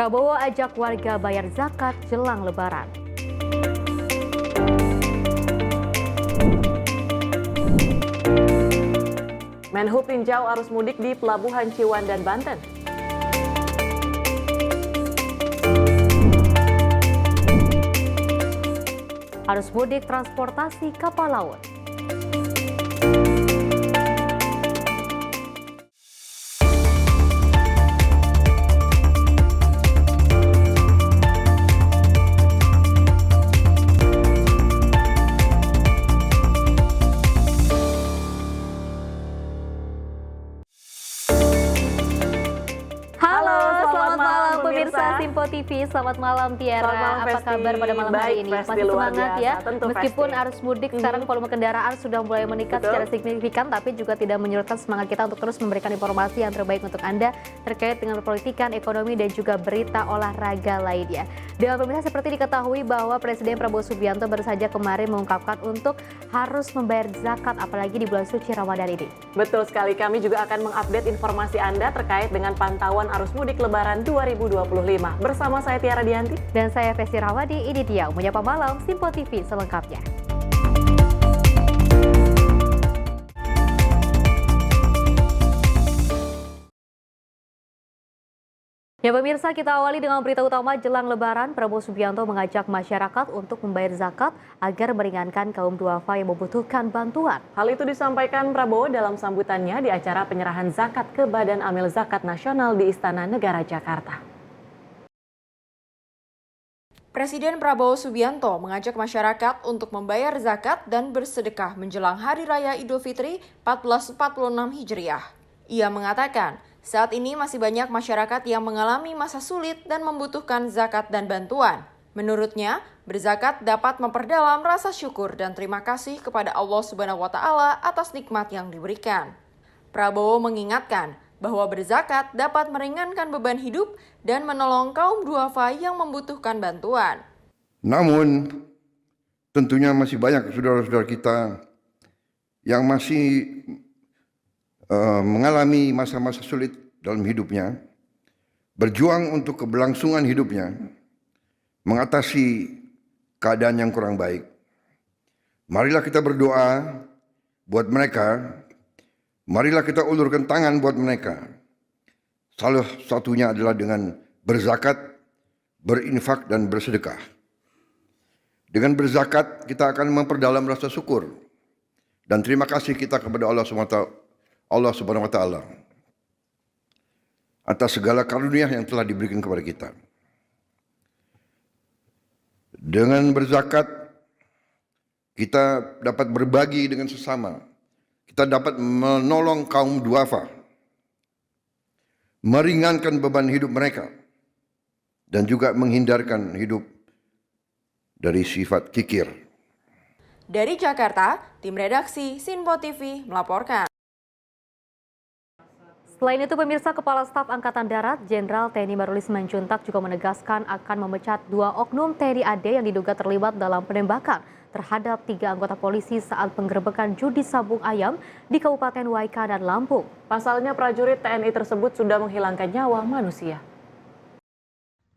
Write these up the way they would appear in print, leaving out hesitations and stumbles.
Prabowo ajak warga bayar zakat jelang Lebaran. Menhub tinjau arus mudik di Pelabuhan Ciwandan, Banten. Arus mudik transportasi kapal laut. Simpo TV, selamat malam Tiara. Selamat malam, apa kabar pada malam hari ini? Masih semangat ya? Tentu, meskipun arus mudik sekarang volume kendaraan sudah mulai meningkat secara signifikan, tapi juga tidak menyurutkan semangat kita untuk terus memberikan informasi yang terbaik untuk Anda terkait dengan politikan, ekonomi, dan juga berita olahraga lainnya. Dan pemirsa, seperti diketahui bahwa Presiden Prabowo Subianto baru saja kemarin mengungkapkan untuk harus membayar zakat, apalagi di bulan suci Ramadan ini. Betul sekali, kami juga akan mengupdate informasi Anda terkait dengan pantauan arus mudik Lebaran 2025. Bersama saya Tiara Dianti. Dan saya Festi Rawadi, ini dia Menyapa Malam Simpo TV selengkapnya. Ya pemirsa, kita awali dengan berita utama jelang Lebaran. Prabowo Subianto mengajak masyarakat untuk membayar zakat agar meringankan kaum duafa yang membutuhkan bantuan. Hal itu disampaikan Prabowo dalam sambutannya di acara penyerahan zakat ke Badan Amil Zakat Nasional di Istana Negara Jakarta. Presiden Prabowo Subianto mengajak masyarakat untuk membayar zakat dan bersedekah menjelang Hari Raya Idul Fitri 1446 Hijriah. Ia mengatakan, saat ini masih banyak masyarakat yang mengalami masa sulit dan membutuhkan zakat dan bantuan. Menurutnya, berzakat dapat memperdalam rasa syukur dan terima kasih kepada Allah Subhanahu wa Ta'ala atas nikmat yang diberikan. Prabowo mengingatkan bahwa berzakat dapat meringankan beban hidup dan menolong kaum duafa yang membutuhkan bantuan. Namun, tentunya masih banyak saudara-saudara kita yang masih mengalami masa-masa sulit dalam hidupnya, berjuang untuk keberlangsungan hidupnya, mengatasi keadaan yang kurang baik. Marilah kita berdoa buat mereka. Marilah kita ulurkan tangan buat mereka. Salah satunya adalah dengan berzakat, berinfak, dan bersedekah. Dengan berzakat, kita akan memperdalam rasa syukur dan terima kasih kita kepada Allah Subhanahu wa Ta'ala atas segala karunia yang telah diberikan kepada kita. Dengan berzakat, kita dapat berbagi dengan sesama. Kita dapat menolong kaum duafa, meringankan beban hidup mereka, dan juga menghindarkan hidup dari sifat kikir. Dari Jakarta, tim redaksi Simpo TV melaporkan. Selain itu, pemirsa, Kepala Staf Angkatan Darat Jenderal TNI Maruli Simanjuntak juga menegaskan akan memecat 2 oknum TNI AD yang diduga terlibat dalam penembakan terhadap 3 anggota polisi saat penggerebekan judi sabung ayam di Kabupaten Waika dan Lampung. Pasalnya prajurit TNI tersebut sudah menghilangkan nyawa manusia.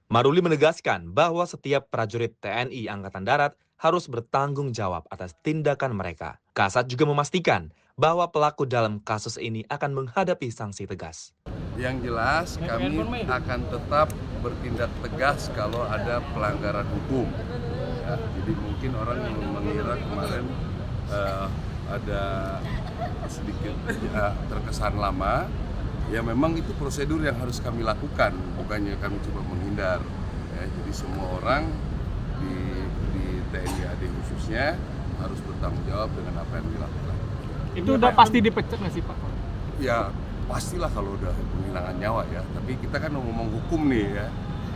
Maruli menegaskan bahwa setiap prajurit TNI Angkatan Darat harus bertanggung jawab atas tindakan mereka. Kasat juga memastikan bahwa pelaku dalam kasus ini akan menghadapi sanksi tegas. Yang jelas kami akan tetap bertindak tegas kalau ada pelanggaran hukum. Ya, jadi mungkin orang yang mengira kemarin ada sedikit terkesan lama, ya memang itu prosedur yang harus kami lakukan, bukannya kami coba menghindar. Ya, jadi semua orang di TNI AD khususnya harus bertanggung jawab dengan apa yang dilakukan. Itu udah pasti dipecat nggak sih Pak? Ya pastilah kalau udah penghilangan nyawa ya, tapi kita kan ngomong hukum nih ya.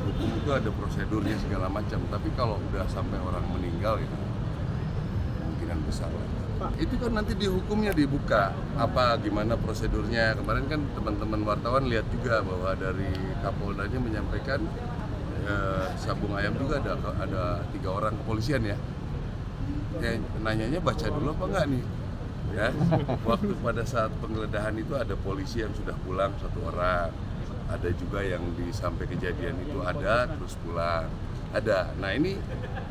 Hukum itu ada prosedurnya segala macam, tapi kalau udah sampai orang meninggal itu kemungkinan besar lah. Itu kan nanti di hukumnya dibuka apa gimana prosedurnya. Kemarin kan teman-teman wartawan lihat juga bahwa dari Kapoldanya menyampaikan sabung ayam juga ada 3 orang kepolisian ya. Nanyanya baca dulu apa enggak nih? Ya, waktu pada saat penggeledahan itu ada polisi yang sudah pulang 1 orang. ada juga yang sampai kejadian itu ada terus pulang, ada. Nah ini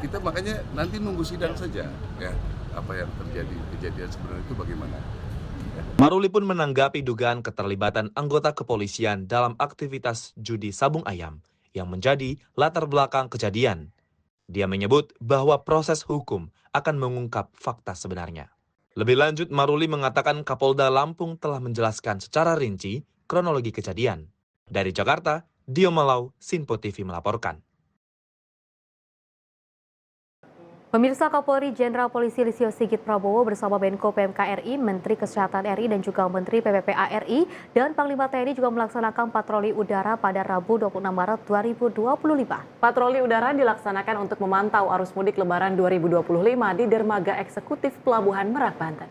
kita makanya nanti nunggu sidang saja ya, apa yang terjadi kejadian sebenarnya itu bagaimana. Maruli pun menanggapi dugaan keterlibatan anggota kepolisian dalam aktivitas judi sabung ayam yang menjadi latar belakang kejadian. Dia menyebut bahwa proses hukum akan mengungkap fakta sebenarnya. Lebih lanjut, Maruli mengatakan Kapolda Lampung telah menjelaskan secara rinci kronologi kejadian. Dari Jakarta, Dio Malau, Sinpo TV melaporkan. Pemirsa, Kapolri Jenderal Polisi Listio Sigit Prabowo bersama Menko PMK RI, Menteri Kesehatan RI dan juga Menteri PPPA RI dan Panglima TNI juga melaksanakan patroli udara pada Rabu 26 Maret 2025. Patroli udara dilaksanakan untuk memantau arus mudik Lebaran 2025 di Dermaga Eksekutif Pelabuhan Merak, Banten.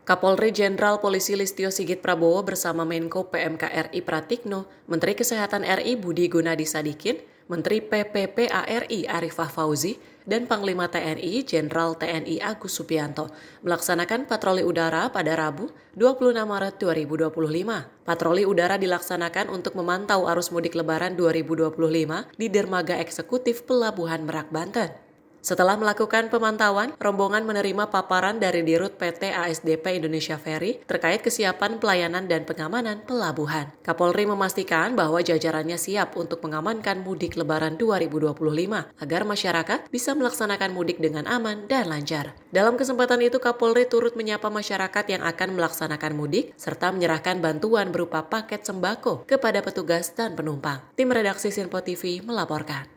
Kapolri Jenderal Polisi Listio Sigit Prabowo bersama Menko PMK RI Pratikno, Menteri Kesehatan RI Budi Gunadi Sadikin, Menteri PPPA RI Arifah Fauzi, dan Panglima TNI Jenderal TNI Agus Subianto melaksanakan patroli udara pada Rabu 26 Maret 2025. Patroli udara dilaksanakan untuk memantau arus mudik Lebaran 2025 di Dermaga Eksekutif Pelabuhan Merak, Banten. Setelah melakukan pemantauan, rombongan menerima paparan dari Dirut PT ASDP Indonesia Ferry terkait kesiapan pelayanan dan pengamanan pelabuhan. Kapolri memastikan bahwa jajarannya siap untuk mengamankan mudik Lebaran 2025 agar masyarakat bisa melaksanakan mudik dengan aman dan lancar. Dalam kesempatan itu, Kapolri turut menyapa masyarakat yang akan melaksanakan mudik serta menyerahkan bantuan berupa paket sembako kepada petugas dan penumpang. Tim redaksi Sinpo TV melaporkan.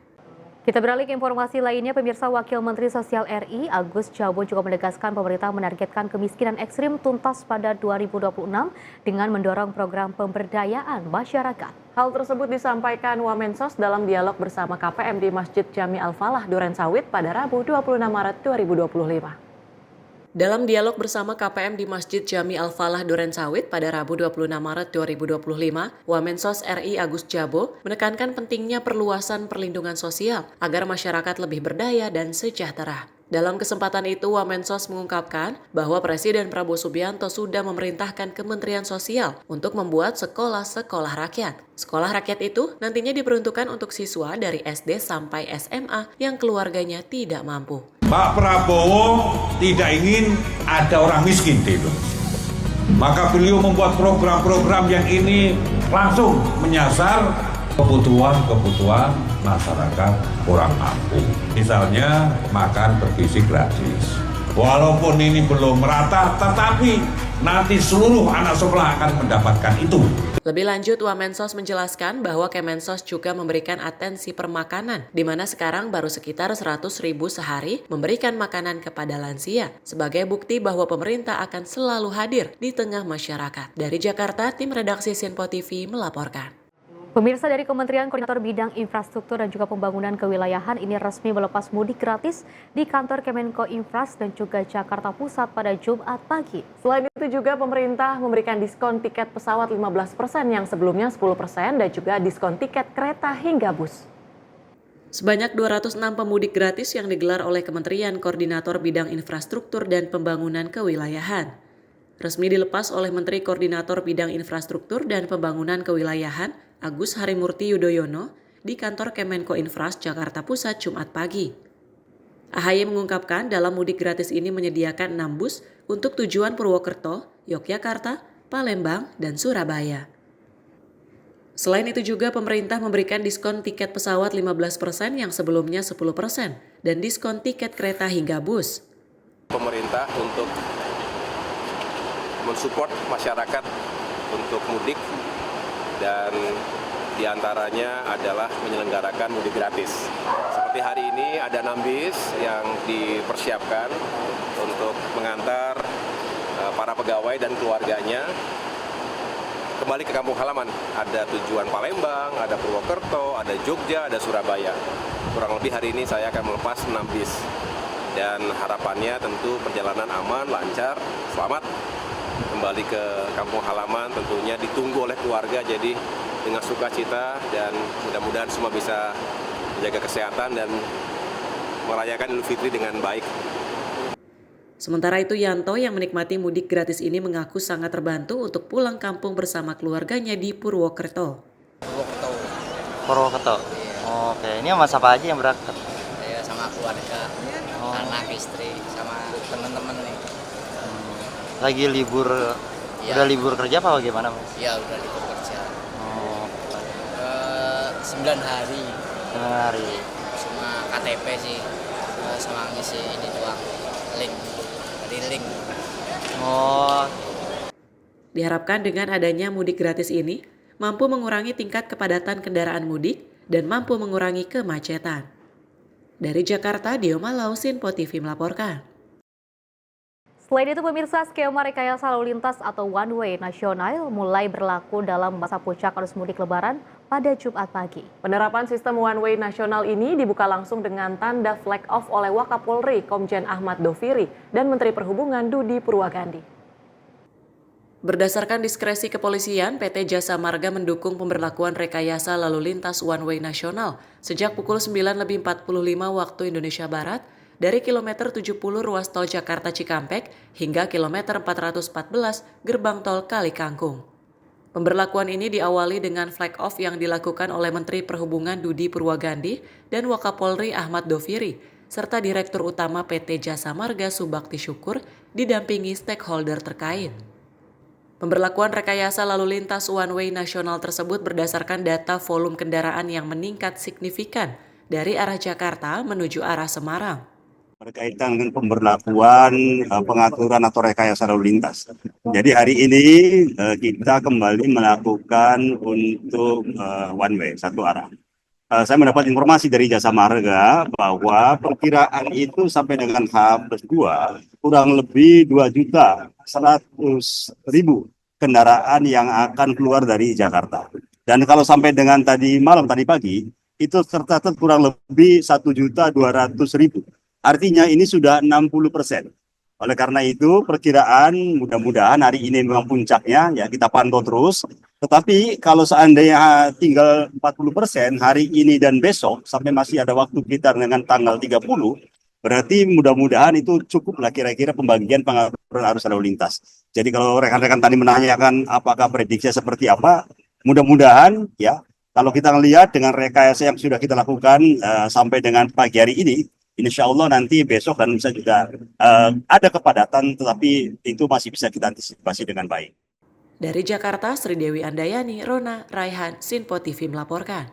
Kita beralih ke informasi lainnya, pemirsa. Wakil Menteri Sosial RI Agus Jabo juga menegaskan pemerintah menargetkan kemiskinan ekstrim tuntas pada 2026 dengan mendorong program pemberdayaan masyarakat. Hal tersebut disampaikan Wamensos dalam dialog bersama KPM di Masjid Jami Al-Falah, Durensawit pada Rabu 26 Maret 2025. Dalam dialog bersama KPM di Masjid Jami Al-Falah Durensawit pada Rabu 26 Maret 2025, Wamensos RI Agus Jabo menekankan pentingnya perluasan perlindungan sosial agar masyarakat lebih berdaya dan sejahtera. Dalam kesempatan itu, Wamensos mengungkapkan bahwa Presiden Prabowo Subianto sudah memerintahkan Kementerian Sosial untuk membuat sekolah-sekolah rakyat. Sekolah rakyat itu nantinya diperuntukkan untuk siswa dari SD sampai SMA yang keluarganya tidak mampu. Pak Prabowo tidak ingin ada orang miskin di Indonesia. Maka beliau membuat program-program yang ini langsung menyasar kebutuhan masyarakat kurang mampu. Misalnya makan bergizi gratis. Walaupun ini belum merata, tetapi nanti seluruh anak sekolah akan mendapatkan itu. Lebih lanjut, Wamensos menjelaskan bahwa Kemensos juga memberikan atensi permakanan, di mana sekarang baru sekitar 100.000 sehari memberikan makanan kepada lansia, sebagai bukti bahwa pemerintah akan selalu hadir di tengah masyarakat. Dari Jakarta, tim redaksi Sinpo TV melaporkan. Pemirsa, dari Kementerian Koordinator Bidang Infrastruktur dan juga Pembangunan Kewilayahan ini resmi melepas mudik gratis di kantor Kemenko Infras dan juga Jakarta Pusat pada Jumat pagi. Selain itu juga pemerintah memberikan diskon tiket pesawat 15% yang sebelumnya 10% dan juga diskon tiket kereta hingga bus. Sebanyak 206 pemudik gratis yang digelar oleh Kementerian Koordinator Bidang Infrastruktur dan Pembangunan Kewilayahan. Resmi dilepas oleh Menteri Koordinator Bidang Infrastruktur dan Pembangunan Kewilayahan Agus Harimurti Yudhoyono di kantor Kemenko Infras Jakarta Pusat Jumat pagi. AHY mengungkapkan dalam mudik gratis ini menyediakan 6 bus untuk tujuan Purwokerto, Yogyakarta, Palembang, dan Surabaya. Selain itu juga pemerintah memberikan diskon tiket pesawat 15% yang sebelumnya 10% dan diskon tiket kereta hingga bus. Pemerintah untuk mensupport masyarakat untuk mudik dan diantaranya adalah menyelenggarakan mudik gratis. Seperti hari ini ada 6 bis yang dipersiapkan untuk mengantar para pegawai dan keluarganya kembali ke kampung halaman. Ada tujuan Palembang, ada Purwokerto, ada Jogja, ada Surabaya. Kurang lebih hari ini saya akan melepas 6 bis. Dan harapannya tentu perjalanan aman, lancar, selamat. Kembali ke kampung halaman tentunya ditunggu oleh keluarga, jadi dengan sukacita dan mudah-mudahan semua bisa menjaga kesehatan dan merayakan Idul Fitri dengan baik. Sementara itu, Yanto yang menikmati mudik gratis ini mengaku sangat terbantu untuk pulang kampung bersama keluarganya di Purwokerto. Purwokerto. Oke, ini sama siapa aja yang berangkat? Ya sama keluarga, anak, istri, sama teman-teman nih. Lagi libur, Ya. udah libur kerja apa gimana Mas? Iya udah libur kerja. Oh, 9 hari. 9 hari. Cuma KTP sih, sama ngisi ini doang, link, dari link. Oh, Diharapkan dengan adanya mudik gratis ini, mampu mengurangi tingkat kepadatan kendaraan mudik dan mampu mengurangi kemacetan. Dari Jakarta, Dio Malau, Sinpo TV melaporkan. Selain itu pemirsa, skema rekayasa lalu lintas atau one way nasional mulai berlaku dalam masa puncak arus mudik lebaran pada Jumat pagi. Penerapan sistem one way nasional ini dibuka langsung dengan tanda flag off oleh Wakapolri Komjen Ahmad Doviri dan Menteri Perhubungan Dudi Purwagandi. Berdasarkan diskresi kepolisian, PT Jasa Marga mendukung pemberlakuan rekayasa lalu lintas one way nasional sejak pukul 9.45 waktu Indonesia Barat dari kilometer 70 ruas tol Jakarta Cikampek hingga kilometer 414 gerbang tol Kali Kangkung. Pemberlakuan ini diawali dengan flag off yang dilakukan oleh Menteri Perhubungan Dudi Purwagandi dan Wakapolri Ahmad Doviri, serta Direktur Utama PT Jasa Marga Subakti Syukur didampingi stakeholder terkait. Pemberlakuan rekayasa lalu lintas one way nasional tersebut berdasarkan data volume kendaraan yang meningkat signifikan dari arah Jakarta menuju arah Semarang. Berkaitan dengan pemberlakuan pengaturan atau rekayasa lalu lintas. Jadi hari ini kita kembali melakukan untuk one way, satu arah. Saya mendapat informasi dari Jasa Marga bahwa perkiraan itu sampai dengan H+2 kurang lebih 2.100.000 kendaraan yang akan keluar dari Jakarta. Dan kalau sampai dengan tadi pagi itu tercatat kurang lebih 1.200.000. Artinya ini sudah 60%. Oleh karena itu perkiraan mudah-mudahan hari ini memang puncaknya ya kita pantau terus. Tetapi kalau seandainya tinggal 40% hari ini dan besok sampai masih ada waktu sekitar dengan tanggal 30, berarti mudah-mudahan itu cukuplah kira-kira pembagian pengaturan arus lalu lintas. Jadi kalau rekan-rekan tadi menanyakan apakah prediksi seperti apa, mudah-mudahan ya kalau kita lihat dengan rekayasa yang sudah kita lakukan sampai dengan pagi hari ini, insya Allah nanti besok dan bisa juga ada kepadatan, tetapi itu masih bisa kita antisipasi dengan baik. Dari Jakarta, Sri Dewi Andayani, Rona, Raihan, Sinpo TV melaporkan.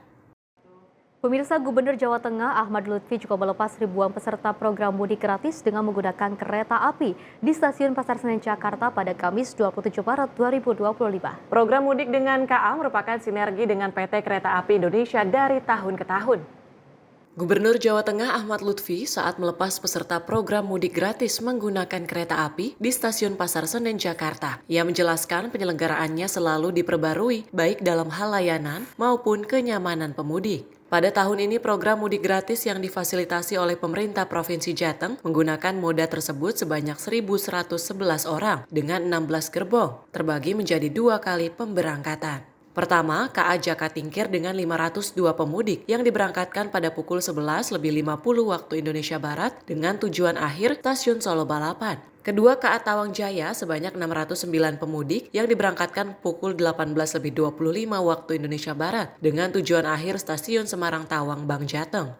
Pemirsa, Gubernur Jawa Tengah Ahmad Lutfi juga melepas ribuan peserta program mudik gratis dengan menggunakan kereta api di Stasiun Pasar Senen Jakarta pada Kamis 27 Maret 2025. Program mudik dengan KA merupakan sinergi dengan PT Kereta Api Indonesia dari tahun ke tahun. Gubernur Jawa Tengah Ahmad Lutfi saat melepas peserta program mudik gratis menggunakan kereta api di Stasiun Pasar Senen Jakarta. Ia menjelaskan penyelenggaraannya selalu diperbarui baik dalam hal layanan maupun kenyamanan pemudik. Pada tahun ini program mudik gratis yang difasilitasi oleh pemerintah Provinsi Jateng menggunakan moda tersebut sebanyak 1.111 orang dengan 16 gerbong, terbagi menjadi 2 kali pemberangkatan. Pertama, KA Jakatingkir dengan 502 pemudik yang diberangkatkan pada pukul 11.50 waktu Indonesia Barat dengan tujuan akhir Stasiun Solo Balapan. Kedua, KA Tawang Jaya sebanyak 609 pemudik yang diberangkatkan pukul 18.25 waktu Indonesia Barat dengan tujuan akhir Stasiun Semarang Tawang Bank Jateng.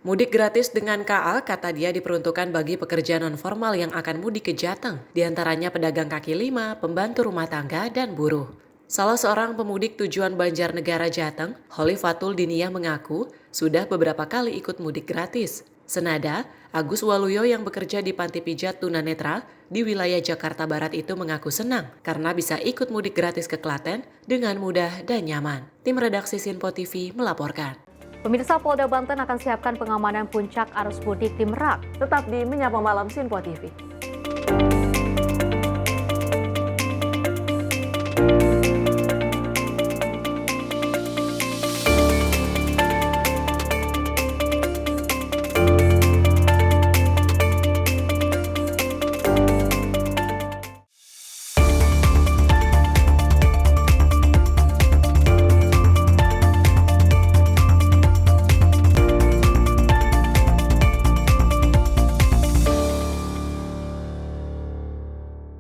Mudik gratis dengan KA, kata dia, diperuntukkan bagi pekerja non-formal yang akan mudik ke Jateng, diantaranya pedagang kaki lima, pembantu rumah tangga, dan buruh. Salah seorang pemudik tujuan Banjarnegara Jateng, Holifatul Diniyah mengaku sudah beberapa kali ikut mudik gratis. Senada, Agus Waluyo yang bekerja di panti pijat tunanetra di wilayah Jakarta Barat itu mengaku senang karena bisa ikut mudik gratis ke Klaten dengan mudah dan nyaman. Tim redaksi Sinpo TV melaporkan. Pemirsa, Polda Banten akan siapkan pengamanan puncak arus mudik di Merak. Tetap di Menyapa Malam Sinpo TV.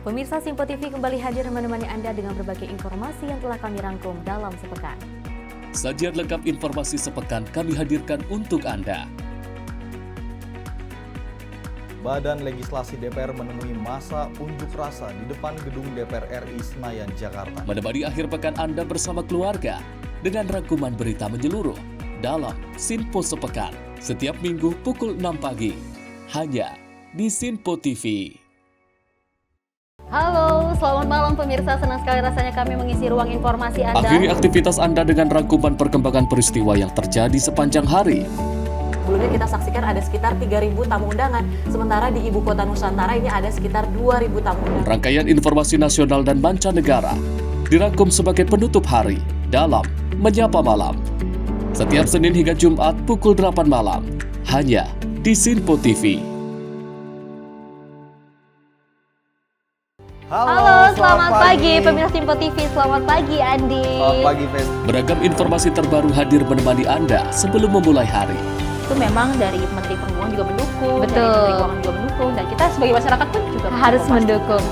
Pemirsa, Sinpo TV kembali hadir menemani Anda dengan berbagai informasi yang telah kami rangkum dalam sepekan. Sajian lengkap informasi sepekan kami hadirkan untuk Anda. Badan Legislasi DPR menemui masa unjuk rasa di depan gedung DPR RI Senayan, Jakarta. Menemani akhir pekan Anda bersama keluarga dengan rangkuman berita menyeluruh dalam Sinpo Sepekan setiap minggu pukul 6 pagi hanya di Sinpo TV. Halo, selamat malam pemirsa. Senang sekali rasanya kami mengisi ruang informasi Anda. Akhiri aktivitas Anda dengan rangkuman perkembangan peristiwa yang terjadi sepanjang hari. Sebelumnya kita saksikan ada sekitar 3.000 tamu undangan, sementara di Ibu Kota Nusantara ini ada sekitar 2.000 tamu undangan. Rangkaian informasi nasional dan mancanegara dirangkum sebagai penutup hari dalam Menyapa Malam. Setiap Senin hingga Jumat pukul 8 malam, hanya di Sinpo TV. Halo, selamat pagi pemirsa Sinpo TV. Selamat pagi Andi. Selamat pagi, Ves. Beragam informasi terbaru hadir menemani Anda sebelum memulai hari. Itu memang dari Menteri Perhubungan juga mendukung, dari Menteri Keuangan juga mendukung, dan kita sebagai masyarakat pun juga harus mendukung.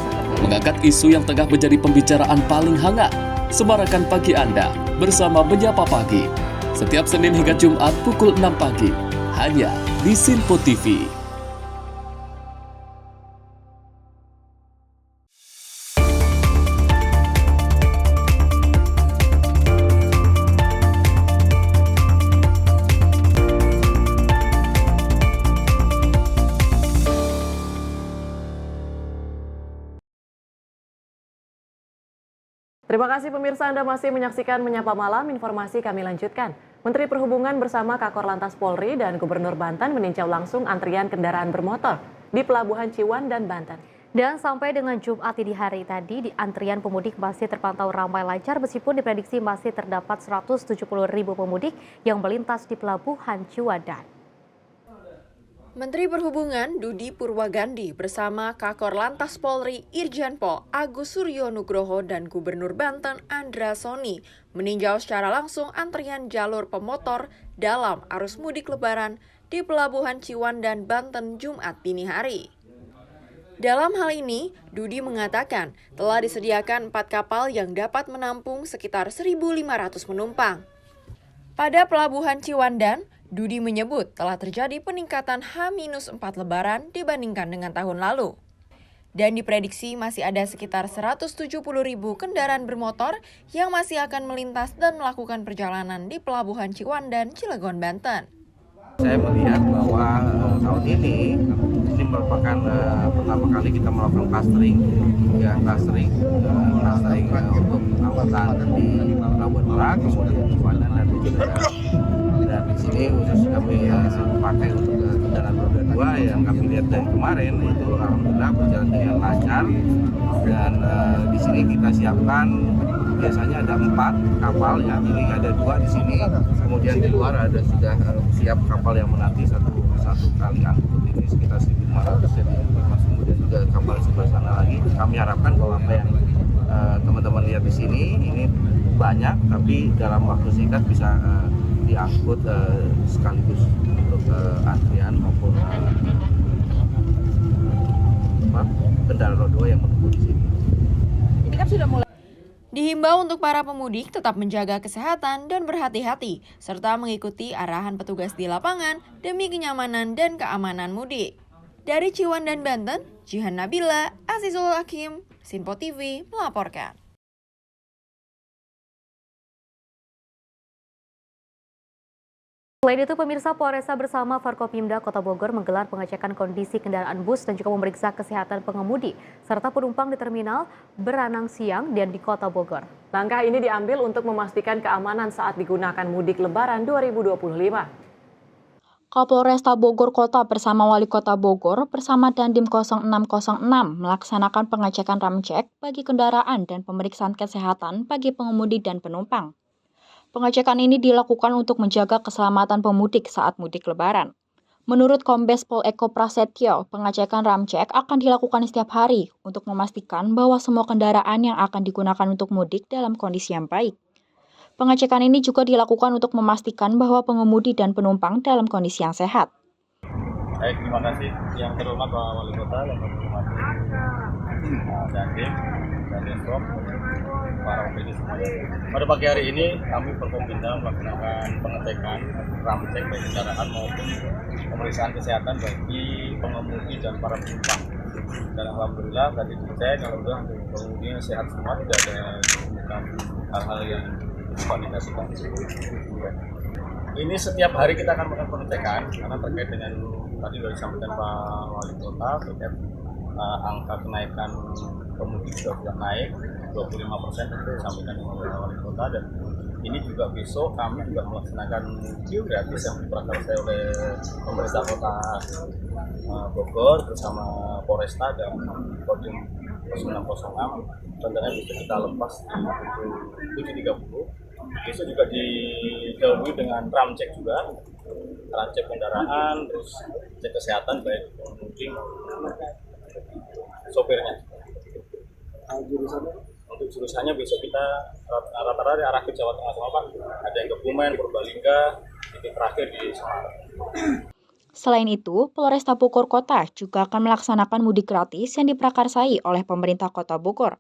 Mengangkat isu yang tengah menjadi pembicaraan paling hangat, semarakan pagi Anda bersama Menyapa Pagi. Setiap Senin hingga Jumat pukul 6 pagi, hanya di Sinpo TV. Terima kasih pemirsa, Anda masih menyaksikan Menyapa Malam. Informasi kami lanjutkan. Menteri Perhubungan bersama Kakor Lantas Polri dan Gubernur Banten meninjau langsung antrian kendaraan bermotor di Pelabuhan Ciwan dan Banten. Dan sampai dengan Jumat di hari tadi, di antrian pemudik masih terpantau ramai lancar meskipun diprediksi masih terdapat 170.000 pemudik yang melintas di Pelabuhan Ciwandan. Menteri Perhubungan Dudi Purwagandi bersama Kakor Lantas Polri Irjen Pol Agus Suryo Nugroho dan Gubernur Banten Andra Soni meninjau secara langsung antrian jalur pemotor dalam arus mudik Lebaran di Pelabuhan Ciwandan, Banten Jumat dini hari. Dalam hal ini, Dudi mengatakan telah disediakan 4 kapal yang dapat menampung sekitar 1.500 penumpang. Pada Pelabuhan Ciwandan, Dudi menyebut telah terjadi peningkatan H-4 Lebaran dibandingkan dengan tahun lalu. Dan diprediksi masih ada sekitar 170.000 kendaraan bermotor yang masih akan melintas dan melakukan perjalanan di Pelabuhan Ciwandan, Cilegon, Banten. Saya melihat bahwa tahun ini merupakan pertama kali kita melakukan clustering untuk angkutan di Pelabuhan Merak, kemudian Ciwandan dan Cilegon. Dan di sini khusus kami pakai untuk kendaraan roda 2 yang kami lihat dari kemarin itu alhamdulillah berjalan dengan lancar. Dan di sini kita siapkan biasanya ada 4 kapal ya, ini ada 2 di sini. Kemudian di luar ada sudah siap kapal yang menanti satu kali angkut ini sekitar 1.500 ya. Kemudian juga kapal sebelah sana lagi. Kami harapkan bahwa apa yang teman-teman lihat di sini ini banyak, tapi dalam waktu singkat bisa diangkut sekaligus untuk antrian maupun kendaraan roda 2 yang menunggu di sini. Ini kan sudah mulai. Dihimbau untuk para pemudik tetap menjaga kesehatan dan berhati-hati, serta mengikuti arahan petugas di lapangan demi kenyamanan dan keamanan mudik. Dari Ciwandan, Banten, Jihan Nabila, Azizul Hakim, Sinpo TV melaporkan. Selain itu, pemirsa, Polresta bersama Forkopimda Kota Bogor menggelar pengecekan kondisi kendaraan bus dan juga memeriksa kesehatan pengemudi serta penumpang di terminal Beranang Siang dan di Kota Bogor. Langkah ini diambil untuk memastikan keamanan saat digunakan mudik Lebaran 2025. Kapolresta Bogor Kota bersama Wali Kota Bogor bersama Dandim 0606 melaksanakan pengecekan ramcek bagi kendaraan dan pemeriksaan kesehatan bagi pengemudi dan penumpang. Pengecekan ini dilakukan untuk menjaga keselamatan pemudik saat mudik Lebaran. Menurut Kombes Pol Eko Prasetyo, pengecekan ramcek akan dilakukan setiap hari untuk memastikan bahwa semua kendaraan yang akan digunakan untuk mudik dalam kondisi yang baik. Pengecekan ini juga dilakukan untuk memastikan bahwa pengemudi dan penumpang dalam kondisi yang sehat. Baik, terima kasih yang terhormat Pak Wali Kota, yang terhormat Dandim, Deshop, para OPD semuanya. Pada pagi hari ini kami Forkopimda melaksanakan pengecekan ramcek baik kendaraan maupun pemeriksaan kesehatan bagi pengemudi dan para penumpang. Dan alhamdulillah tadi dicek, alhamdulillah pengemudinya sehat semua, tidak ada ditemukan hal-hal yang bersifat negatif. Ini setiap hari kita akan melakukan pengecekan karena terkait dengan tadi sudah disampaikan Pak Wali Kota terkait angka kenaikan pemudik sudah naik 25% itu disampaikan oleh Wali Kota, dan ini juga besok kami juga melaksanakan queue gratis yang diprakarsai oleh pemerintah Kota Bogor bersama Polresta dan Kodim 0606. Tentunya bisa kita lepas di 7.30. Besok juga didahului dengan ramcek juga, ramcek kendaraan, terus cek kesehatan baik pengemudi maupun sopirnya. Untuk jurusannya besok kita rata-rata arah ke Jawa Tengah semua Pak. Ada yang ke Bumen, Purbalingga, titik terakhir di Semarang. Selain itu, Polresta Bogor Kota juga akan melaksanakan mudik gratis yang diprakarsai oleh pemerintah Kota Bogor.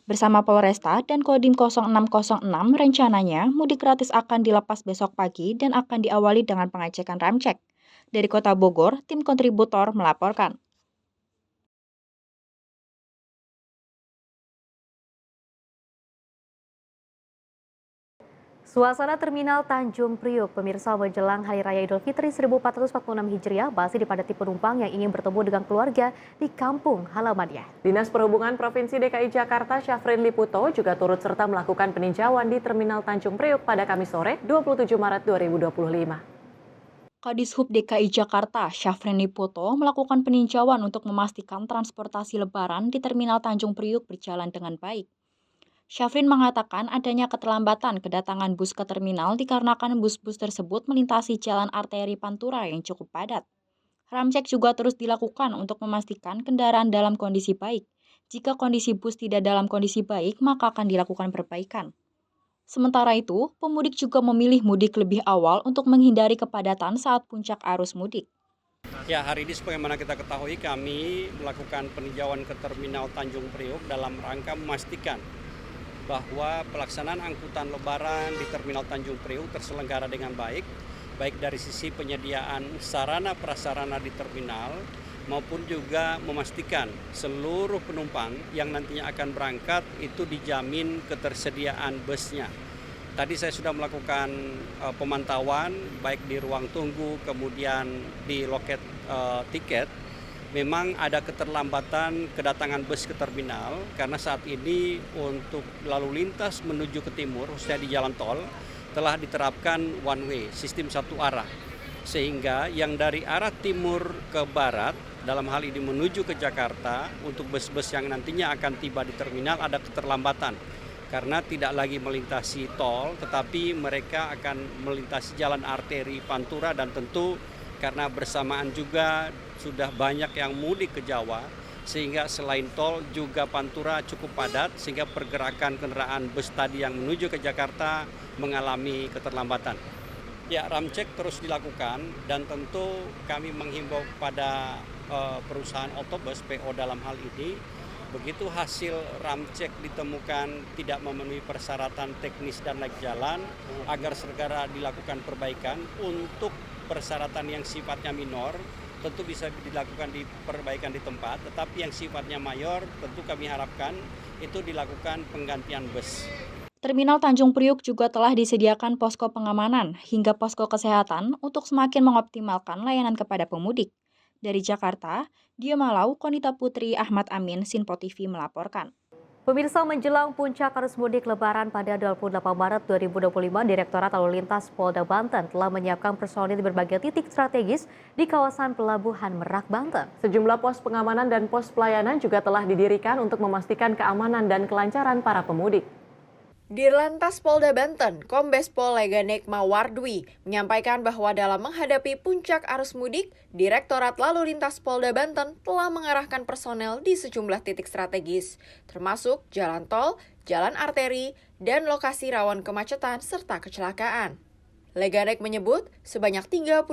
Bersama Polresta dan Kodim 0606, rencananya mudik gratis akan dilepas besok pagi dan akan diawali dengan pengecekan ramcek. Dari Kota Bogor, tim kontributor melaporkan. Suasana Terminal Tanjung Priuk, pemirsa, menjelang Hari Raya Idul Fitri 1446 Hijriah masih dipadati penumpang yang ingin bertemu dengan keluarga di kampung halamannya. Dinas Perhubungan Provinsi DKI Jakarta Syafrin Liputo juga turut serta melakukan peninjauan di Terminal Tanjung Priuk pada Kamis sore 27 Maret 2025. Kadishub DKI Jakarta Syafrin Liputo melakukan peninjauan untuk memastikan transportasi Lebaran di Terminal Tanjung Priuk berjalan dengan baik. Syafrin mengatakan adanya keterlambatan kedatangan bus ke terminal dikarenakan bus-bus tersebut melintasi jalan arteri Pantura yang cukup padat. Ramcek juga terus dilakukan untuk memastikan kendaraan dalam kondisi baik. Jika kondisi bus tidak dalam kondisi baik, maka akan dilakukan perbaikan. Sementara itu, pemudik juga memilih mudik lebih awal untuk menghindari kepadatan saat puncak arus mudik. Ya, hari ini sebagaimana kita ketahui kami melakukan peninjauan ke Terminal Tanjung Priuk dalam rangka memastikan bahwa pelaksanaan angkutan Lebaran di Terminal Tanjung Priuk terselenggara dengan baik dari sisi penyediaan sarana prasarana di terminal maupun juga memastikan seluruh penumpang yang nantinya akan berangkat itu dijamin ketersediaan busnya. Tadi saya sudah melakukan pemantauan baik di ruang tunggu kemudian di loket tiket. Memang ada keterlambatan kedatangan bus ke terminal karena saat ini untuk lalu lintas menuju ke timur, khususnya di jalan tol, telah diterapkan one way, sistem satu arah. Sehingga yang dari arah timur ke barat, dalam hal ini menuju ke Jakarta, untuk bus-bus yang nantinya akan tiba di terminal ada keterlambatan. Karena tidak lagi melintasi tol, tetapi mereka akan melintasi jalan arteri Pantura dan tentu karena bersamaan juga sudah banyak yang mudik ke Jawa, sehingga selain tol juga Pantura cukup padat, sehingga pergerakan kendaraan bus tadi yang menuju ke Jakarta mengalami keterlambatan. Ya, ramcek terus dilakukan dan tentu kami menghimbau pada perusahaan otobus PO dalam hal ini, begitu hasil ramcek ditemukan tidak memenuhi persyaratan teknis dan layak jalan, agar segera dilakukan perbaikan. Untuk persyaratan yang sifatnya minor tentu bisa dilakukan di perbaikan di tempat, tetapi yang sifatnya mayor tentu kami harapkan itu dilakukan penggantian bus. Terminal Tanjung Priuk juga telah disediakan posko pengamanan hingga posko kesehatan untuk semakin mengoptimalkan layanan kepada pemudik. Dari Jakarta, Dia Malau, Konita Putri, Ahmad Amin, Sinpo TV melaporkan. Pemirsa, menjelang puncak arus mudik Lebaran pada 28 Maret 2025, Direktorat Lalu Lintas Polda Banten telah menyiapkan personil di berbagai titik strategis di kawasan Pelabuhan Merak, Banten. Sejumlah pos pengamanan dan pos pelayanan juga telah didirikan untuk memastikan keamanan dan kelancaran para pemudik. Dirlantas Polda Banten, Kombes Pol Leganek Mawardwi, menyampaikan bahwa dalam menghadapi puncak arus mudik, Direktorat Lalu Lintas Polda Banten telah mengarahkan personel di sejumlah titik strategis, termasuk jalan tol, jalan arteri, dan lokasi rawan kemacetan serta kecelakaan. Leganek menyebut sebanyak 38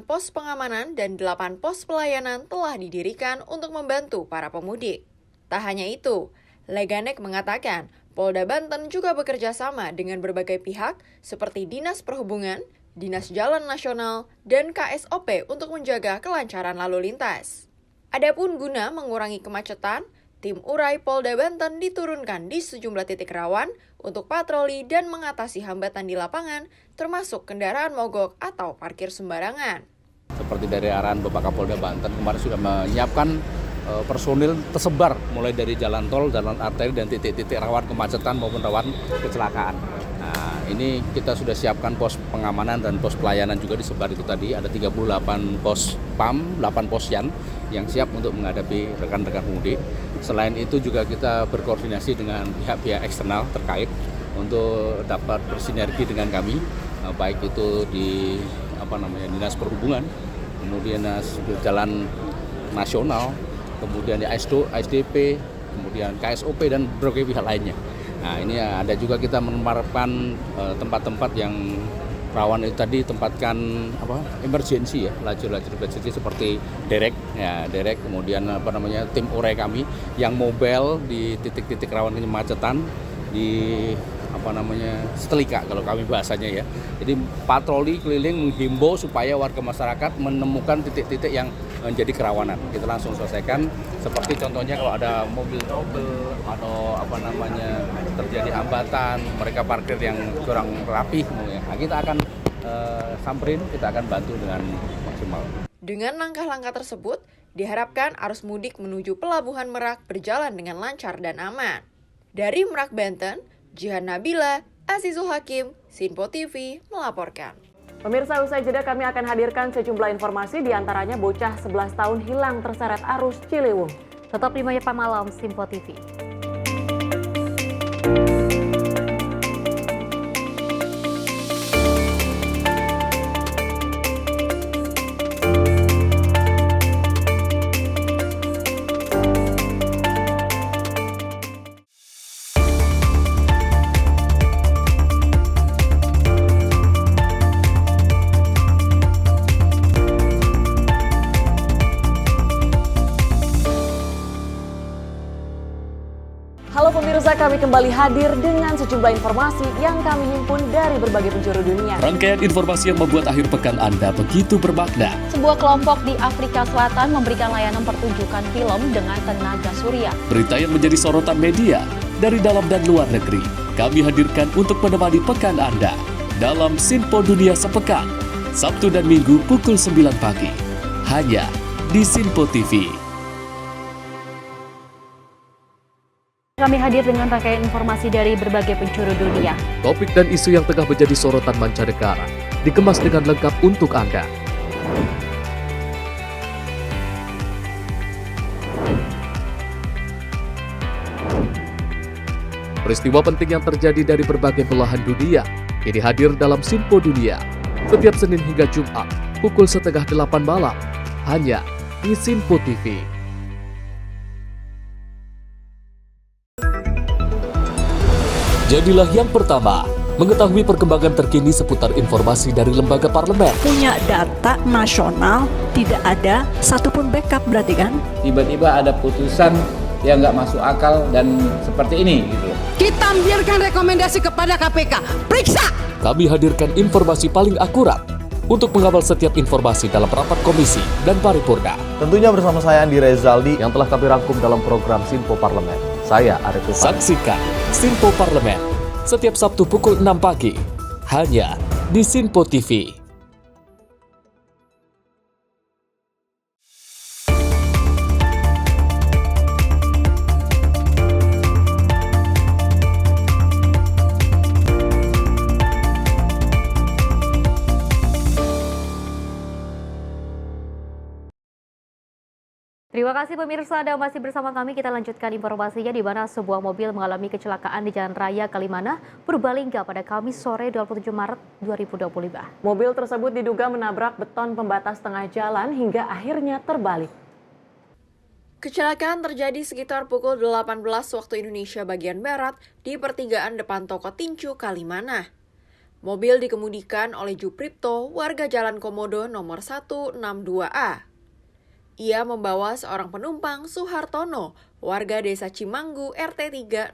pos pengamanan dan 8 pos pelayanan telah didirikan untuk membantu para pemudik. Tak hanya itu, Leganek mengatakan, Polda Banten juga bekerja sama dengan berbagai pihak seperti Dinas Perhubungan, Dinas Jalan Nasional, dan KSOP untuk menjaga kelancaran lalu lintas. Adapun guna mengurangi kemacetan, tim urai Polda Banten diturunkan di sejumlah titik rawan untuk patroli dan mengatasi hambatan di lapangan, termasuk kendaraan mogok atau parkir sembarangan. Seperti dari arahan Bapak Kapolda Banten kemarin sudah menyiapkan personil tersebar mulai dari jalan tol, jalan arteri dan titik-titik rawan kemacetan maupun rawan kecelakaan. Nah, ini kita sudah siapkan pos pengamanan dan pos pelayanan juga disebar itu tadi. Ada 38 pos PAM, 8 posyan yang siap untuk menghadapi rekan-rekan pemudik. Selain itu juga kita berkoordinasi dengan pihak-pihak eksternal terkait untuk dapat bersinergi dengan kami, baik itu di Dinas Perhubungan, kemudian Jalan Nasional, kemudian di ASDP, kemudian KSOP dan berbagai pihak lainnya. Nah, ini ada juga kita menempatkan tempat-tempat yang rawan itu tadi, tempatkan emergency ya, lajur-lajur emergency seperti derek, kemudian tim urai kami yang mobile di titik-titik rawan kemacetan di setelika kalau kami bahasanya ya. Jadi patroli keliling menghimbau supaya warga masyarakat menemukan titik-titik yang menjadi kerawanan. Kita langsung selesaikan. Seperti contohnya kalau ada mobil trouble atau terjadi hambatan, mereka parkir yang kurang rapih, nah, kita akan samperin, kita akan bantu dengan maksimal. Dengan langkah-langkah tersebut, diharapkan arus mudik menuju Pelabuhan Merak berjalan dengan lancar dan aman. Dari Merak, Banten, Jihan Nabila, Azizul Hakim, Sinpo TV melaporkan. Pemirsa, usai jeda kami akan hadirkan sejumlah informasi, diantaranya bocah 11 tahun hilang terseret arus Ciliwung. Tetap di Menyapa Malam Sinpo TV. Halo pemirsa, kami kembali hadir dengan sejumlah informasi yang kami himpun dari berbagai penjuru dunia. Rangkaian informasi yang membuat akhir pekan Anda begitu bermakna. Sebuah kelompok di Afrika Selatan memberikan layanan pertunjukan film dengan tenaga surya. Berita yang menjadi sorotan media dari dalam dan luar negeri, kami hadirkan untuk menemani pekan Anda dalam Sinpo Dunia Sepekan, Sabtu dan Minggu pukul 9 pagi, hanya di Sinpo TV. Kami hadir dengan rangkaian informasi dari berbagai penjuru dunia. Topik dan isu yang tengah menjadi sorotan mancanegara dikemas dengan lengkap untuk Anda. Peristiwa penting yang terjadi dari berbagai belahan dunia ini hadir dalam Sinpo Dunia setiap Senin hingga Jumat pukul 7:30 malam hanya di Sinpo TV. Jadilah yang pertama mengetahui perkembangan terkini seputar informasi dari lembaga parlemen. Punya data nasional, tidak ada satupun backup berarti kan? Tiba-tiba ada putusan yang nggak masuk akal dan seperti ini gitu. Kita biarkan rekomendasi kepada KPK, periksa! Kami hadirkan informasi paling akurat untuk mengawal setiap informasi dalam rapat komisi dan paripurna. Tentunya bersama saya Andi Rezaldi yang telah kami rangkum dalam program Sinpo Parlemen. Saya Arif Rifani. Saksikan Sinpo Parlemen setiap Sabtu pukul 6 pagi hanya di Sinpo TV. Terima kasih pemirsa, Anda masih bersama kami. Kita lanjutkan informasinya di mana sebuah mobil mengalami kecelakaan di Jalan Raya Kalimana, Purbalingga pada Kamis sore 27 Maret 2025. Mobil tersebut diduga menabrak beton pembatas tengah jalan hingga akhirnya terbalik. Kecelakaan terjadi sekitar pukul 18 waktu Indonesia bagian Barat di pertigaan depan toko Tinju Kalimana. Mobil dikemudikan oleh Jupripto, warga Jalan Komodo nomor 162A. Ia membawa seorang penumpang, Suhartono, warga desa Cimanggu RT 303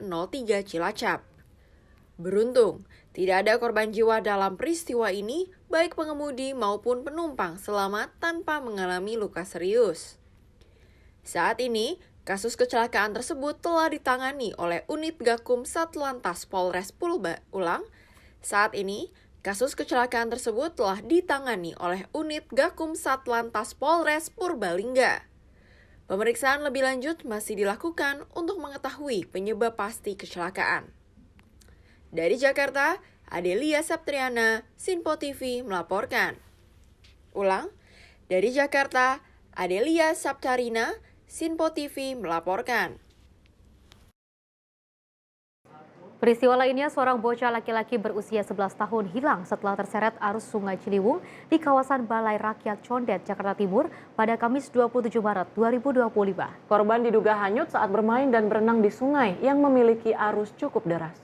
Cilacap. Beruntung, tidak ada korban jiwa dalam peristiwa ini, baik pengemudi maupun penumpang selamat tanpa mengalami luka serius. Saat ini, kasus kecelakaan tersebut telah ditangani oleh unit Gakum Satlantas Polres Saat ini, kasus kecelakaan tersebut telah ditangani oleh unit Gakum Satlantas Polres Purbalingga. Pemeriksaan lebih lanjut masih dilakukan untuk mengetahui penyebab pasti kecelakaan. Dari Jakarta, Adelia Septriana, Sinpo TV melaporkan. Dari Jakarta, Adelia Saptarina, Sinpo TV melaporkan. Peristiwa lainnya, seorang bocah laki-laki berusia 11 tahun hilang setelah terseret arus Sungai Ciliwung di kawasan Balai Rakyat Condet, Jakarta Timur pada Kamis 27 Maret 2025. Korban diduga hanyut saat bermain dan berenang di sungai yang memiliki arus cukup deras.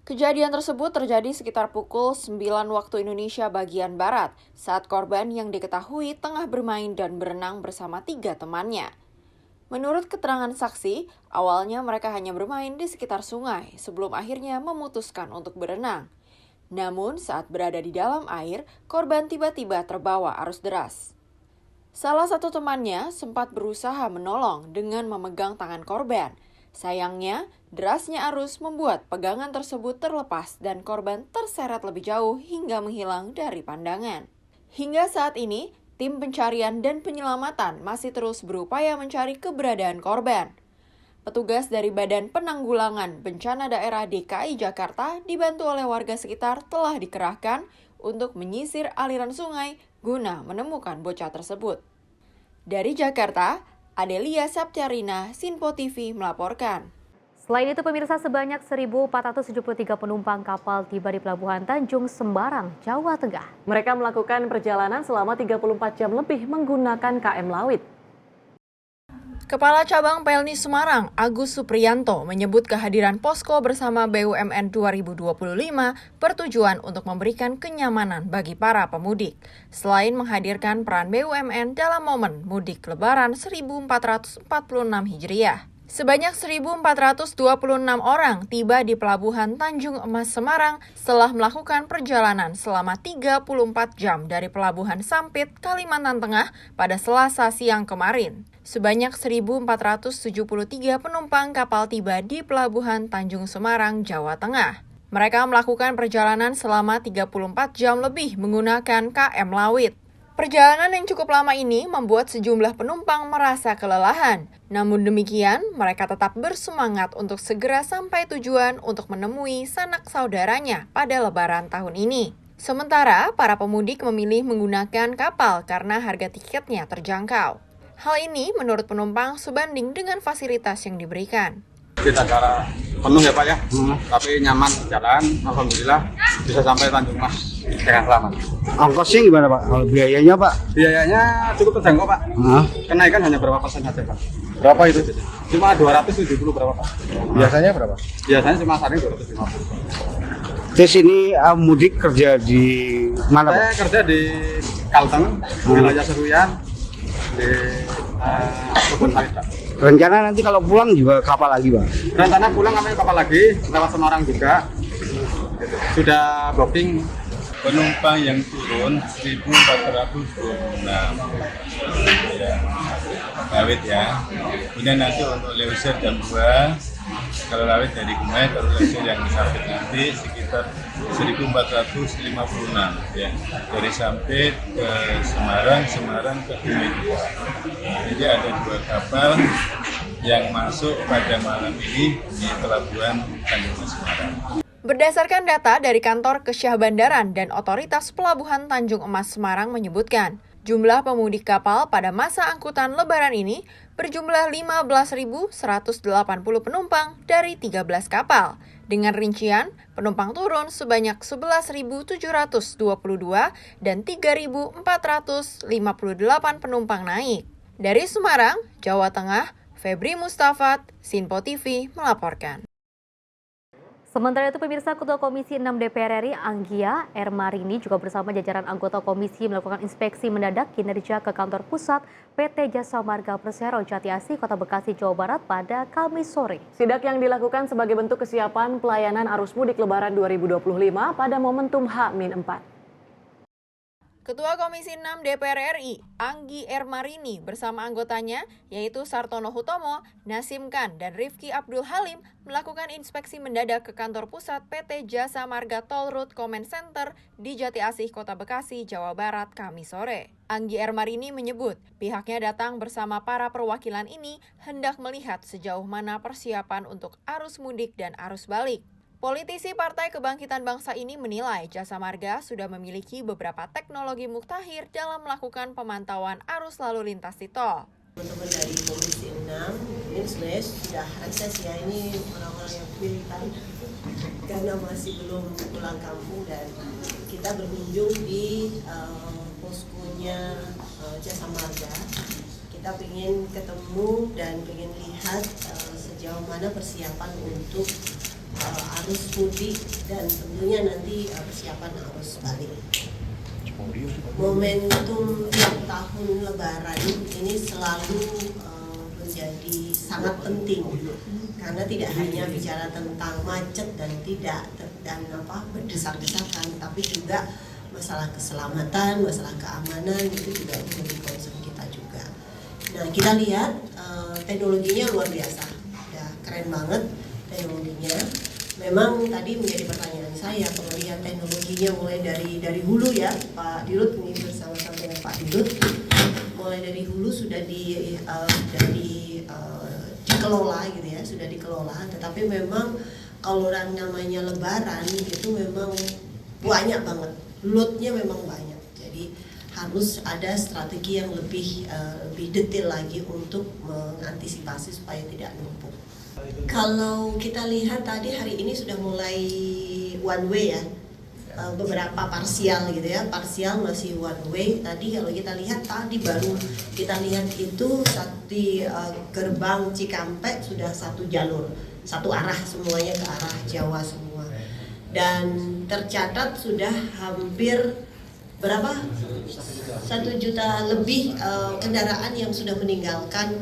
Kejadian tersebut terjadi sekitar pukul 9 waktu Indonesia bagian Barat saat korban yang diketahui tengah bermain dan berenang bersama 3 temannya. Menurut keterangan saksi, awalnya mereka hanya bermain di sekitar sungai sebelum akhirnya memutuskan untuk berenang. Namun saat berada di dalam air, korban tiba-tiba terbawa arus deras. Salah satu temannya sempat berusaha menolong dengan memegang tangan korban. Sayangnya, derasnya arus membuat pegangan tersebut terlepas dan korban terseret lebih jauh hingga menghilang dari pandangan. Hingga saat ini, tim pencarian dan penyelamatan masih terus berupaya mencari keberadaan korban. Petugas dari Badan Penanggulangan Bencana Daerah DKI Jakarta dibantu oleh warga sekitar telah dikerahkan untuk menyisir aliran sungai guna menemukan bocah tersebut. Dari Jakarta, Adelia Saptiarina, Sinpo TV melaporkan. Selain itu, pemirsa, sebanyak 1.473 penumpang kapal tiba di Pelabuhan Tanjung Sembarang, Jawa Tengah. Mereka melakukan perjalanan selama 34 jam lebih menggunakan KM Lawit. Kepala Cabang Pelni Semarang, Agus Supriyanto, menyebut kehadiran posko bersama BUMN 2025 bertujuan untuk memberikan kenyamanan bagi para pemudik. Selain menghadirkan peran BUMN dalam momen mudik Lebaran 1446 Hijriah. Sebanyak 1.426 orang tiba di Pelabuhan Tanjung Emas Semarang setelah melakukan perjalanan selama 34 jam dari Pelabuhan Sampit, Kalimantan Tengah pada Selasa siang kemarin. Sebanyak 1.473 penumpang kapal tiba di Pelabuhan Tanjung Semarang, Jawa Tengah. Mereka melakukan perjalanan selama 34 jam lebih menggunakan KM Lawit. Perjalanan yang cukup lama ini membuat sejumlah penumpang merasa kelelahan. Namun demikian, mereka tetap bersemangat untuk segera sampai tujuan untuk menemui sanak saudaranya pada Lebaran tahun ini. Sementara, para pemudik memilih menggunakan kapal karena harga tiketnya terjangkau. Hal ini menurut penumpang sebanding dengan fasilitas yang diberikan. Kita acara penuh ya Pak ya, tapi nyaman jalan, alhamdulillah bisa sampai Tanjung Mas dengan selamat. Ongkosnya gimana Pak? Kalau biayanya Pak? Biayanya cukup terjangkau Pak. Kenaikan hanya berapa persen saja Pak? Berapa itu? Cuma 270 berapa Pak? Biasanya berapa? Biasanya cuma sehari 250. Terus ini mudik kerja di mana Pak? Saya kerja di Kalteng, wilayah Seruyan, di Kebun Sawit Pak. Rencana nanti kalau pulang juga kapal lagi Pak? Rencana pulang ambil kapal lagi, lewat Semarang juga. Sudah booking. Penumpang yang turun 1.426 ya, Lawit ya. Kemudian nanti untuk Leusir jam 2, kalau Lawit dari Gumai, kalau Leusir yang Sampit nanti sekitar 1.456 ya. Dari Sampit ke Semarang, Semarang ke Gumai. Jadi ada 2 kapal yang masuk pada malam ini di Pelabuhan Tanjung Mas Semarang. Berdasarkan data dari Kantor Kesyah Bandaran dan Otoritas Pelabuhan Tanjung Emas Semarang menyebutkan, jumlah pemudik kapal pada masa angkutan Lebaran ini berjumlah 15.180 penumpang dari 13 kapal, dengan rincian penumpang turun sebanyak 11.722 dan 3.458 penumpang naik. Dari Semarang, Jawa Tengah, Febri Mustafat, Sinpo TV melaporkan. Sementara itu pemirsa, Ketua Komisi 6 DPR RI Anggia Ermarini juga bersama jajaran anggota komisi melakukan inspeksi mendadak kinerja ke kantor pusat PT Jasa Marga Persero Jati Asih, Kota Bekasi, Jawa Barat pada Kamis sore. Sidak yang dilakukan sebagai bentuk kesiapan pelayanan arus mudik Lebaran 2025 pada momentum H-4. Ketua Komisi 6 DPR RI, Anggi Ermarini bersama anggotanya yaitu Sartono Hutomo, Nasim Khan, dan Rifki Abdul Halim melakukan inspeksi mendadak ke kantor pusat PT Jasa Marga Toll Road Command Center di Jati Asih, Kota Bekasi, Jawa Barat, Kamis sore. Anggi Ermarini menyebut pihaknya datang bersama para perwakilan ini hendak melihat sejauh mana persiapan untuk arus mudik dan arus balik. Politisi Partai Kebangkitan Bangsa ini menilai Jasa Marga sudah memiliki beberapa teknologi mutakhir dalam melakukan pemantauan arus lalu lintas di tol. Teman-teman dari Komisi 6 ini sebenarnya sudah reses ya, ini orang-orang yang pilihan karena masih belum pulang kampung, dan kita berkunjung di poskonya Jasa Marga. Kita ingin ketemu dan ingin lihat sejauh mana persiapan untuk arus mudik dan tentunya nanti persiapan arus balik. Momentum tiap tahun Lebaran ini selalu menjadi sangat penting karena tidak hanya bicara tentang macet dan berdesak-desakan, tapi juga masalah keselamatan, masalah keamanan itu juga menjadi concern kita juga. Nah, kita lihat teknologinya luar biasa, ya keren banget teknologinya. Memang tadi menjadi pertanyaan saya, kalau lihat teknologinya mulai dari hulu ya, Pak Dirut ini bersama-sama dengan Pak Dirut, mulai dari hulu sudah dikelola gitu ya, sudah dikelola. Tetapi memang kalau namanya Lebaran itu memang banyak banget, loadnya memang banyak. Jadi harus ada strategi yang lebih detail lagi untuk mengantisipasi supaya tidak numpuk. Kalau kita lihat tadi hari ini sudah mulai one way ya, beberapa parsial gitu ya, parsial masih one way. Tadi kalau kita lihat tadi baru kita lihat itu di gerbang Cikampek sudah satu jalur, satu arah semuanya ke arah Jawa semua. Dan tercatat sudah hampir berapa? 1 juta lebih kendaraan yang sudah meninggalkan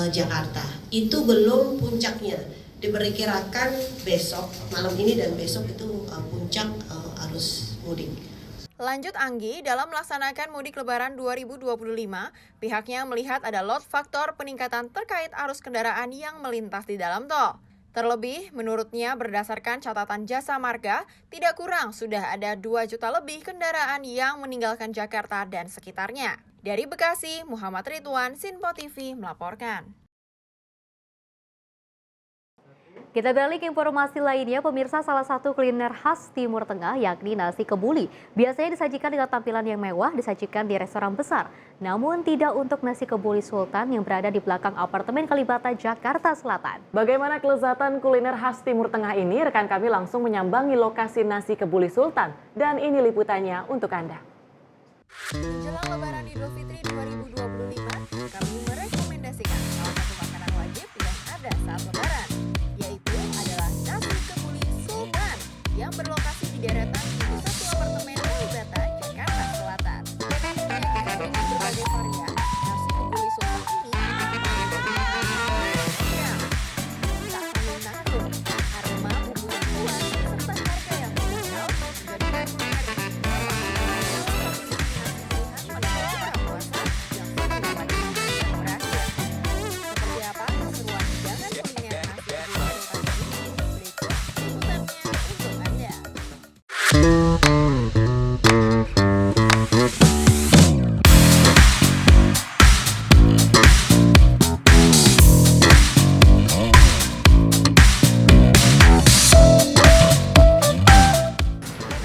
Jakarta. Itu belum puncaknya. Diperkirakan besok, malam ini dan besok itu puncak arus mudik. Lanjut Anggi, dalam melaksanakan mudik Lebaran 2025, pihaknya melihat ada load faktor peningkatan terkait arus kendaraan yang melintas di dalam tol. Terlebih, menurutnya berdasarkan catatan Jasa Marga, tidak kurang sudah ada 2 juta lebih kendaraan yang meninggalkan Jakarta dan sekitarnya. Dari Bekasi, Muhammad Ridwan, Sinpo TV melaporkan. Kita beralih ke informasi lainnya, pemirsa, salah satu kuliner khas Timur Tengah yakni nasi kebuli. Biasanya disajikan dengan tampilan yang mewah, disajikan di restoran besar. Namun tidak untuk nasi kebuli Sultan yang berada di belakang apartemen Kalibata, Jakarta Selatan. Bagaimana kelezatan kuliner khas Timur Tengah ini? Rekan kami langsung menyambangi lokasi nasi kebuli Sultan. Dan ini liputannya untuk Anda. Menjelang Lebaran Idul Fitri 2025, kami merekomendasikan salah satu makanan wajib yang ada saat Lebaran, yaitu adalah nasi kebuli Sultan yang berlokasi di deretan di satu apartemen Kalibata, Jakarta Selatan. Dengan berbagai varian, nasi kebuli Sultan ini tak tanggung-tanggung, aroma bumbu yang kuat serta harga yang terjangkau menjadikan menarik.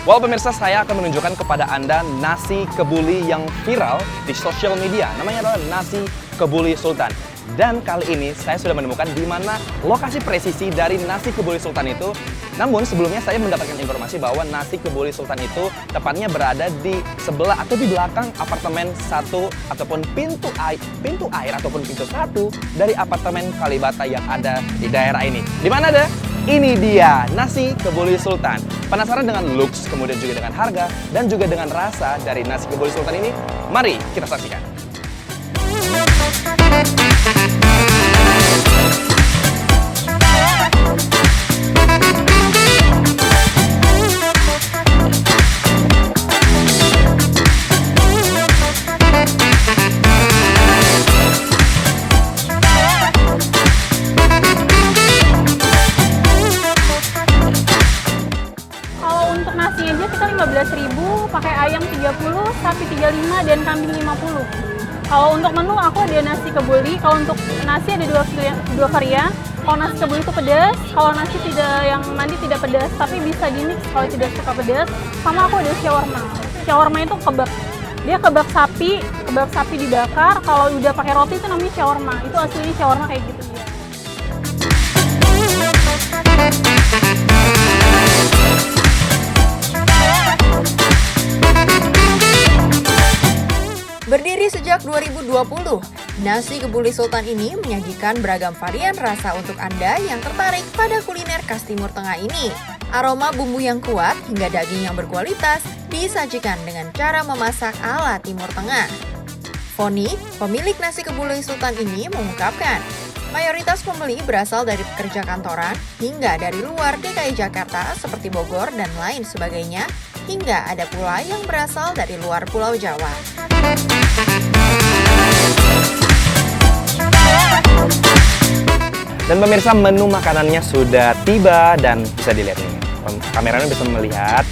Well pemirsa, saya akan menunjukkan kepada Anda nasi kebuli yang viral di sosial media. Namanya adalah nasi kebuli Sultan. Dan kali ini saya sudah menemukan di mana lokasi presisi dari nasi kebuli Sultan itu. Namun sebelumnya saya mendapatkan informasi bahwa nasi kebuli Sultan itu tepatnya berada di sebelah atau di belakang apartemen satu ataupun pintu air ataupun pintu satu dari apartemen Kalibata yang ada di daerah ini. Di mana ada? ini dia nasi kebuli sultan. Penasaran dengan looks, kemudian juga dengan harga, dan juga dengan rasa dari nasi kebuli sultan ini? Mari kita saksikan. Nasinya aja kita 15.000, pakai ayam 30, sapi 35, dan kambing 50. Kalau untuk menu aku ada nasi kebuli. Kalau untuk nasi ada dua varian. Kalau nasi kebuli itu pedas, kalau nasi tidak yang mandi tidak pedas, tapi bisa dimix kalau tidak suka pedas. Sama aku ada shawarma. Shawarma itu kebab. Dia kebab sapi dibakar. Kalau udah pakai roti itu namanya shawarma. Itu aslinya shawarma kayak gitu ya. Berdiri sejak 2020, nasi kebuli sultan ini menyajikan beragam varian rasa untuk Anda yang tertarik pada kuliner khas Timur Tengah ini. Aroma bumbu yang kuat hingga daging yang berkualitas disajikan dengan cara memasak ala Timur Tengah. Foni, pemilik nasi kebuli sultan ini mengungkapkan, mayoritas pembeli berasal dari pekerja kantoran hingga dari luar DKI Jakarta seperti Bogor dan lain sebagainya, hingga ada pula yang berasal dari luar Pulau Jawa. Dan pemirsa, menu makanannya sudah tiba dan bisa dilihat nih. Kameranya bisa melihat.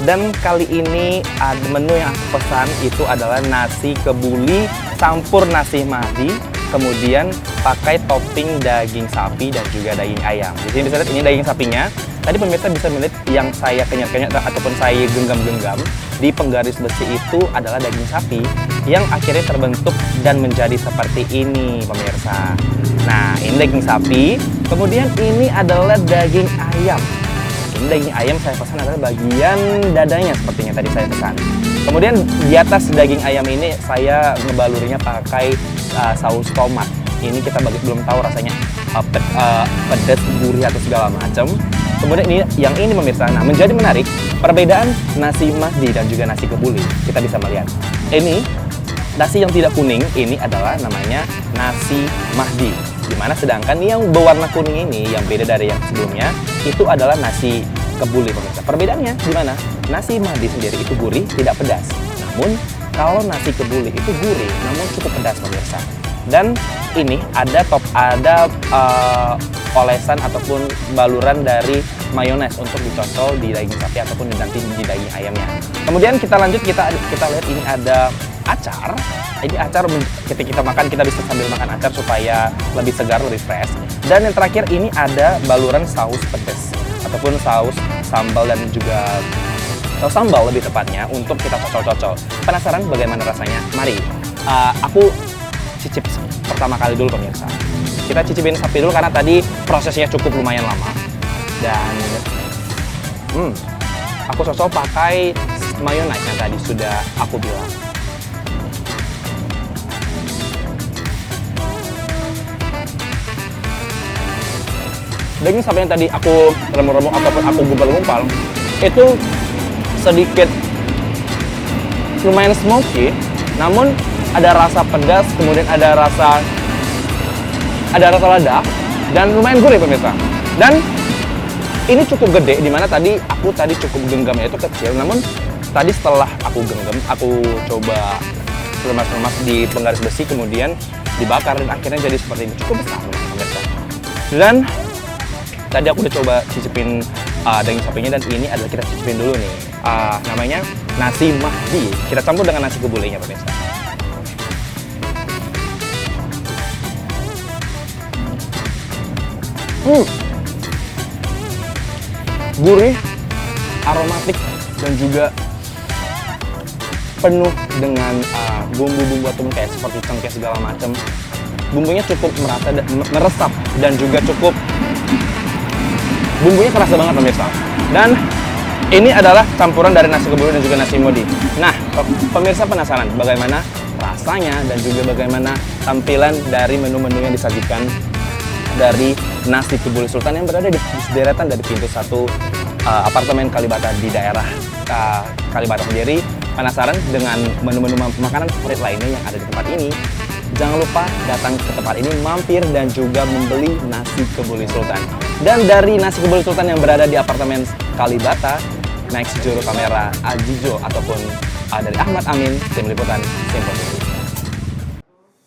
Dan kali ini ada menu yang aku pesan itu adalah nasi kebuli campur nasi Mahdi, kemudian pakai topping daging sapi dan juga daging ayam. Di sini bisa lihat ini daging sapinya. Tadi pemirsa bisa melihat yang saya kenyat-kenyat ataupun saya genggam-genggam di penggaris besi itu adalah daging sapi yang akhirnya terbentuk dan menjadi seperti ini pemirsa. Nah, ini daging sapi, kemudian ini adalah daging ayam. Ini daging ayam saya pesan adalah bagian dadanya sepertinya tadi saya pesan. Kemudian di atas daging ayam ini saya ngebalurinya pakai saus tomat. Ini kita belum tahu rasanya pedas, gurih atau segala macam. Kemudian yang ini pemirsa, nah menjadi menarik perbedaan nasi Mahdi dan juga nasi kebuli. Kita bisa melihat ini nasi yang tidak kuning ini adalah namanya nasi Mahdi, dimana sedangkan yang berwarna kuning ini yang beda dari yang sebelumnya itu adalah nasi kebuli pemirsa. Perbedaannya di mana? Nasi Mahdi sendiri itu gurih, tidak pedas. Namun kalau nasi kebuli itu gurih, namun cukup pedas pemirsa. Dan ini ada olesan ataupun baluran dari mayones untuk dicocol di daging sapi ataupun nanti di daging ayamnya. Kemudian kita lanjut, kita lihat ini ada acar. Ini acar ketika kita makan kita bisa sambil makan acar supaya lebih segar, lebih fresh. Dan yang terakhir ini ada baluran saus pedas ataupun saus sambal dan juga sambal lebih tepatnya untuk kita cocol-cocol. Penasaran bagaimana rasanya? Mari aku cicip pertama kali dulu pemirsa. Kita cicipin sapi dulu karena tadi prosesnya cukup lumayan lama. Dan aku cocol pakai mayonnaise yang tadi sudah aku bilang. Daging sapi yang tadi aku remuk-remuk ataupun aku gumpal-gumpal itu sedikit lumayan smoky, namun ada rasa pedas, kemudian ada rasa lada dan lumayan gurih pemirsa. Dan ini cukup gede, dimana tadi aku cukup genggamnya itu kecil, namun tadi setelah aku genggam, aku coba remas-remas di penggaris besi, kemudian dibakar dan akhirnya jadi seperti ini, cukup besar pemirsa. Dan tadi aku udah coba cicipin daging sapinya dan ini adalah kita cicipin dulu nih, namanya nasi Mahdi. Kita campur dengan nasi kebulinya pemirsa. Gurih, aromatik, dan juga penuh dengan bumbu-bumbu ataupun kayak seperti cengkeh segala macam. Bumbunya cukup meresap dan juga cukup bumbunya kerasa banget pemirsa. Dan ini adalah campuran dari nasi kebuli dan juga nasi Mahdi. Nah, pemirsa penasaran bagaimana rasanya dan juga bagaimana tampilan dari menu-menu yang disajikan dari nasi kebuli sultan yang berada di sederetan dari pintu 1 apartemen Kalibata di daerah Kalibata sendiri. Penasaran dengan menu-menu makanan favorit lainnya yang ada di tempat ini? Jangan lupa datang ke tempat ini, mampir dan juga membeli nasi kebuli sultan. Dan dari nasi kebuli sultan yang berada di apartemen Kalibata, next juru kamera Ajijo ataupun dari Ahmad Amin, tim liputan Tempo TV.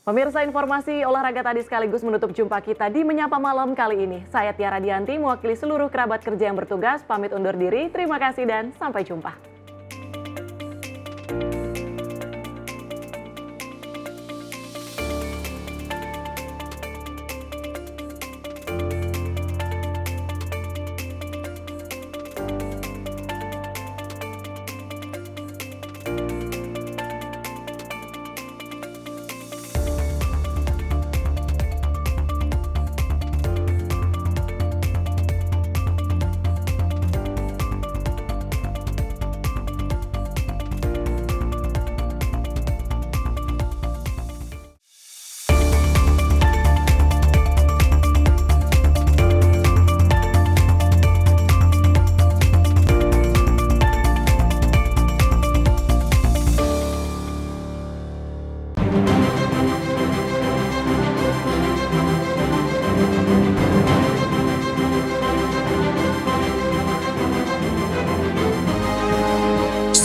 Pemirsa, informasi olahraga tadi sekaligus menutup jumpa kita di Menyapa Malam kali ini. Saya Tiara Dianti, mewakili seluruh kerabat kerja yang bertugas, pamit undur diri. Terima kasih dan sampai jumpa.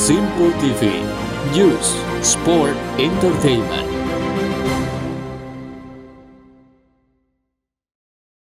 Simpo TV, News, Sport, Entertainment.